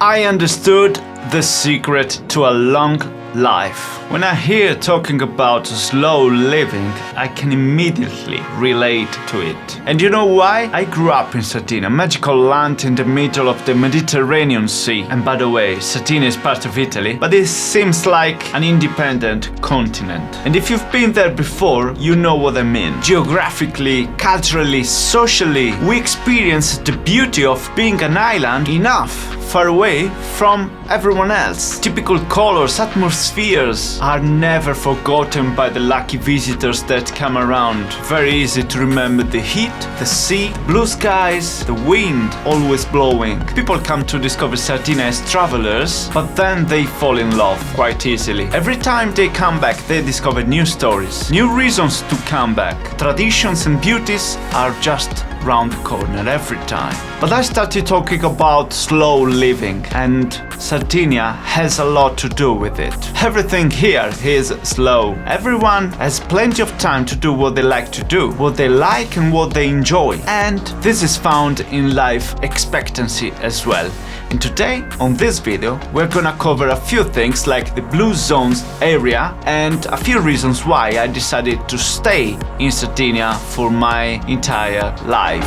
I understood the secret to a long life. When I hear talking about slow living, I can immediately relate to it. And you know why? I grew up in Sardinia, a magical land in the middle of the Mediterranean Sea. And by the way, Sardinia is part of Italy, but it seems like an independent continent. And if you've been there before, you know what I mean. Geographically, culturally, socially, we experience the beauty of being an island enough far away from everyone else. Typical colors, atmospheres are never forgotten by the lucky visitors that come around. Very easy to remember the heat, the sea, blue skies, the wind always blowing. People come to discover Sardinia as travelers, but then they fall in love quite easily. Every time they come back, they discover new stories, new reasons to come back. Traditions and beauties are just round the corner every time. But I started talking about slow living, and Sardinia has a lot to do with it. Everything here is slow. Everyone has plenty of time to do what they like to do, what they like and what they enjoy. And this is found in life expectancy as well. And today, on this video, we're gonna cover a few things like the Blue Zones area and a few reasons why I decided to stay in Sardinia for my entire life.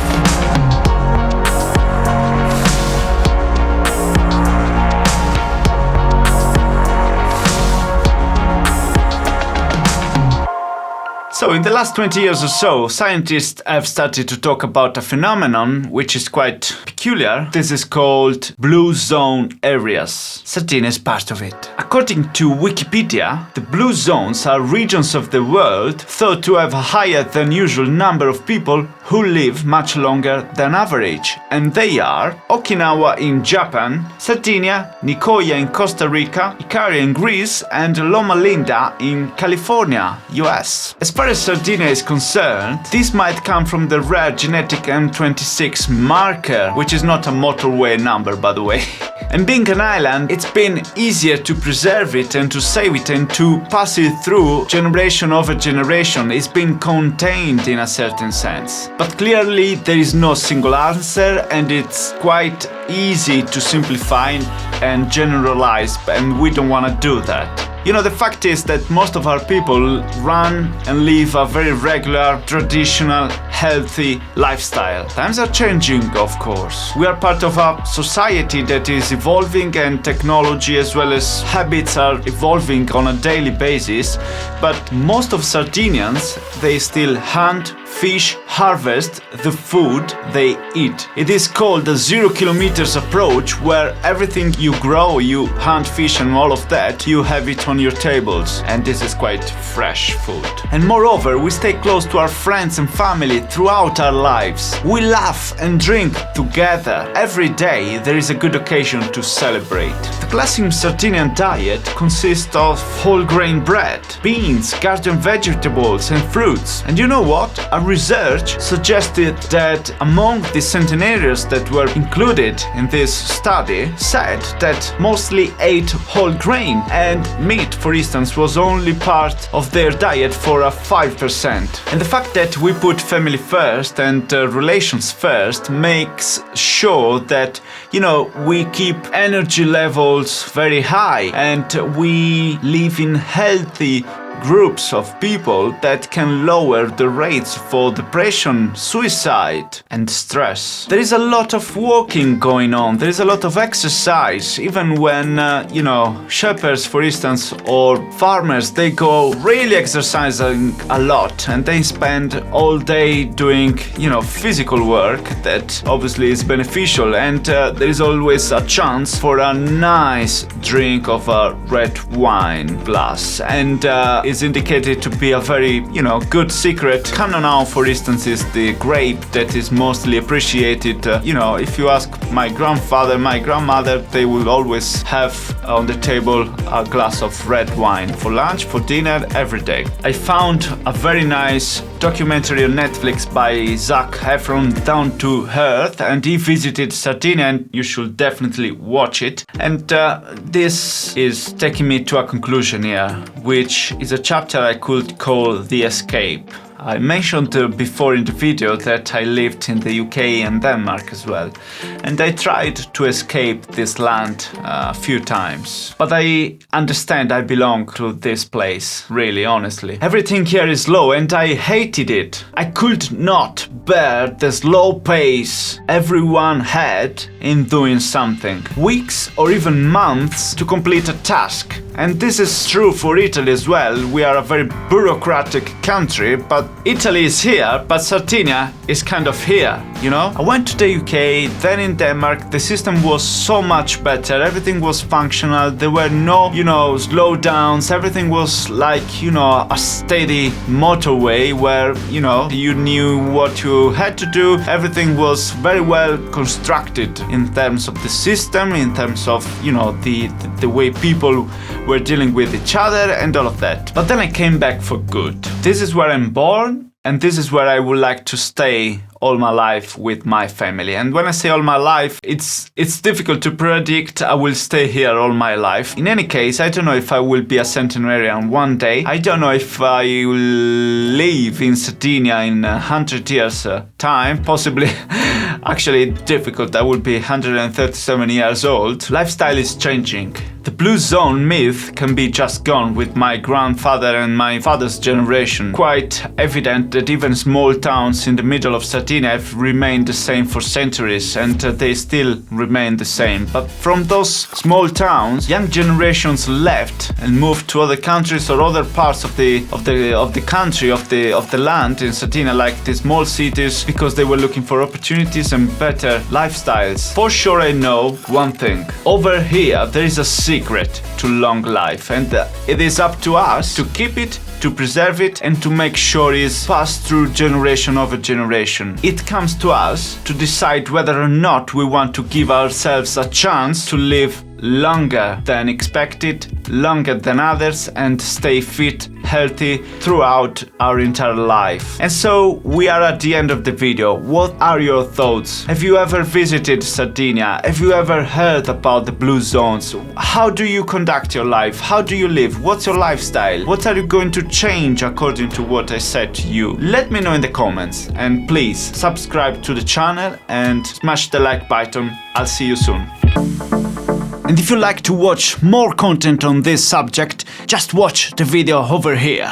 So in the last 20 years or so, scientists have started to talk about a phenomenon which is quite peculiar. This is called blue zone areas. Sardinia is part of it. According to Wikipedia, the blue zones are regions of the world thought to have a higher than usual number of people who live much longer than average. And they are Okinawa in Japan, Sardinia, Nicoya in Costa Rica, Icaria in Greece, and Loma Linda in California, US. As far as Sardinia is concerned, this might come from the rare genetic M26 marker, which is not a motorway number, by the way. And being an island, it's been easier to preserve it and to save it and to pass it through generation over generation. It's been contained in a certain sense. But clearly there is no single answer, and it's quite easy to simplify and generalize, and we don't want to do that. You know, the fact is that most of our people run and live a very regular, traditional, healthy lifestyle. Times are changing, of course. We are part of a society that is evolving, and technology as well as habits are evolving on a daily basis. But most of Sardinians, they still hunt, fish, harvest the food they eat. It is called the 0 kilometers approach, where everything you grow, you hunt, fish and all of that, you have it on your tables. And this is quite fresh food. And moreover, we stay close to our friends and family throughout our lives. We laugh and drink together. Every day there is a good occasion to celebrate. The classic Sardinian diet consists of whole grain bread, beans, garden vegetables and fruits. And you know what? A research suggested that among the centenarians that were included in this study said that mostly ate whole grain, and meat, for instance, was only part of their diet for a 5%. And the fact that we put family first and relations first makes sure that, you know, we keep energy levels very high, and we live in healthy groups of people that can lower the rates for depression, suicide and stress. There is a lot of walking going on, there is a lot of exercise, even when, shepherds, for instance, or farmers, they go really exercising a lot, and they spend all day doing, physical work that obviously is beneficial, and there is always a chance for a nice drink of a red wine glass, and is indicated to be a very, good secret. Cannonau, for instance, is the grape that is mostly appreciated. If you ask my grandfather, my grandmother, they will always have on the table a glass of red wine for lunch, for dinner, every day. I found a very nice documentary on Netflix by Zac Efron, Down to Earth, and he visited Sardinia, and you should definitely watch it. And this is taking me to a conclusion here, which is a chapter I could call The Escape. I mentioned before in the video that I lived in the UK and Denmark as well, and I tried to escape this land a few times. But I understand I belong to this place, really, honestly. Everything here is slow and I hated it. I could not bear the slow pace everyone had in doing something. Weeks or even months to complete a task. And this is true for Italy as well. We are a very bureaucratic country, but Italy is here, but Sardinia is kind of here, you know? I went to the UK, then in Denmark. The system was so much better. Everything was functional. There were no, slowdowns. Everything was like, a steady motorway where, you knew what you had to do. Everything was very well constructed in terms of the system, in terms of, the way people were dealing with each other and all of that. But then I came back for good. This is where I'm born, and this is where I would like to stay all my life with my family. And when I say all my life, it's difficult to predict I will stay here all my life. In any case, I don't know if I will be a centenarian one day. I don't know if I will live in Sardinia in 100 years time. Possibly, actually difficult. I will be 137 years old. Lifestyle is changing. The blue zone myth can be just gone with my grandfather and my father's generation. Quite evident that even small towns in the middle of Sardinia have remained the same for centuries, and they still remain the same. But from those small towns, young generations left and moved to other countries or other parts of the country, of the land in Sardinia, like the small cities, because they were looking for opportunities and better lifestyles. For sure, I know one thing. Over here, there is a secret to long life, and it is up to us to keep it, to preserve it, and to make sure it's passed through generation over generation. It comes to us to decide whether or not we want to give ourselves a chance to live longer than expected, longer than others, and stay fit, healthy throughout our entire life. And so we are at the end of the video. What are your thoughts? Have you ever visited Sardinia? Have you ever heard about the blue zones? How do you conduct your life? How do you live? What's your lifestyle? What are you going to change according to what I said to you? Let me know in the comments, and please subscribe to the channel and smash the like button. I'll see you soon. And if you like to watch more content on this subject, just watch the video over here.